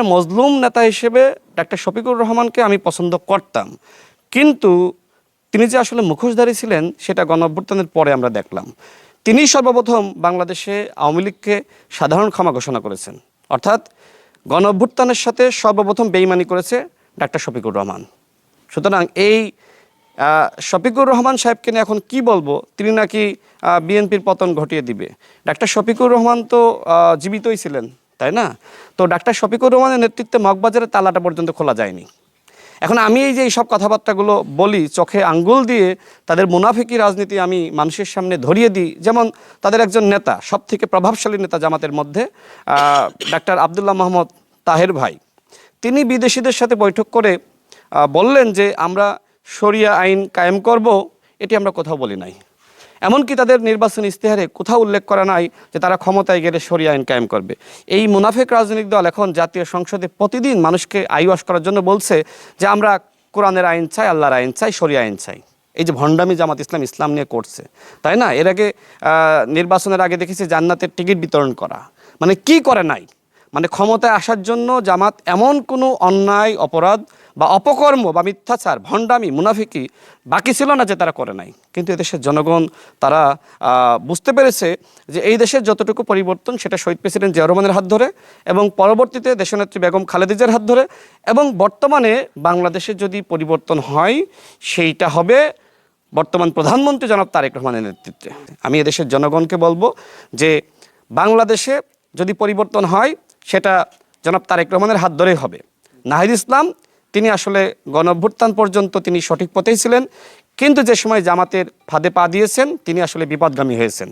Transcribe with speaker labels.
Speaker 1: মজলুম নেতা হিসেবে ডাক্তার শফিকুর রহমানকে আমি পছন্দ করতাম, কিন্তু তিনি যে আসলে মুখোশধারী ছিলেন সেটা গণঅভ্যুত্থানের পরে আমরা দেখলাম। তিনি সর্বপ্রথম বাংলাদেশে আওয়ামী লীগকে সাধারণ ক্ষমা ঘোষণা করেছেন, অর্থাৎ গণঅভ্যুত্থানের সাথে সর্বপ্রথম বেইমানি করেছে ডাক্তার শফিকুর রহমান। সুতরাং এই শফিকুর রহমান সাহেবকে নিয়ে এখন কি বলবো, তিনি নাকি বিএনপির পতন ঘটিয়ে দিবে। ডাক্তার শফিকুর রহমান তো জীবিতই ছিলেন, তাই না? তো ডাক্তার শফিকুর রহমানের নেতৃত্বে মগবাজারের তালাটা পর্যন্ত খোলা যায়নি। এখন আমি এই যে এইসব কথাবার্তাগুলো বলি, চোখে আঙ্গুল দিয়ে তাদের মুনাফিকি রাজনীতি আমি মানুষের সামনে ধরিয়ে দিই। যেমন তাদের একজন নেতা, সব থেকে প্রভাবশালী নেতা জামাতের মধ্যে, ডাক্তার আবদুল্লাহ মোহাম্মদ তাহের ভাই, তিনি বিদেশিদের সাথে বৈঠক করে বললেন যে আমরা শরিয়া আইন কায়েম করব। এটি আমরা কোথাও বলি নাই। এমনকি তাদের নির্বাচনী ইস্তেহারে কোথাও উল্লেখ করা নাই যে তারা ক্ষমতায় গেলে শরিয়া আইন কায়েম করবে। এই মুনাফিক রাজনৈতিক দল এখন জাতীয় সংসদে প্রতিদিন মানুষকে আইওয়াশ করার জন্য বলছে যে আমরা কোরআনের আইন চাই, আল্লাহর আইন চাই, শরিয়া আইন চাই। এই যে ভণ্ডামি জামাত ইসলাম নিয়ে করছে, তাই না? এর আগে নির্বাচনের আগে দেখেছি জান্নাতের টিকিট বিতরণ করা। মানে কি করে নাই, মানে ক্ষমতায় আসার জন্য জামাত এমন কোনো অন্যায়, অপরাধ বা অপকর্ম বা মিথ্যাচার, ভণ্ডামি, মুনাফিকি বাকি ছিল না যে তারা করে নাই। কিন্তু এদেশের জনগণ তারা বুঝতে পেরেছে যে এই দেশের যতটুকু পরিবর্তন সেটা শহীদ প্রেসিডেন্ট জিয়া রহমানের হাত ধরে, এবং পরবর্তীতে দেশনেত্রী বেগম খালেদা জিয়ার হাত ধরে, এবং বর্তমানে বাংলাদেশে যদি পরিবর্তন হয় সেইটা হবে বর্তমান প্রধানমন্ত্রী জনাব তারেক রহমানের নেতৃত্বে। আমি এদেশের জনগণকে বলবো যে বাংলাদেশে যদি পরিবর্তন হয় সেটা জনাব তারেক রহমানের হাত ধরেই হবে। নাহিদ ইসলাম তিনি আসলে গণঅভ্যুত্থান পর্যন্ত তিনি সঠিক পথেই ছিলেন, কিন্তু যে সময় জামাতের ফাঁদে পা দিয়েছেন তিনি আসলে বিপদগামী হয়েছেন।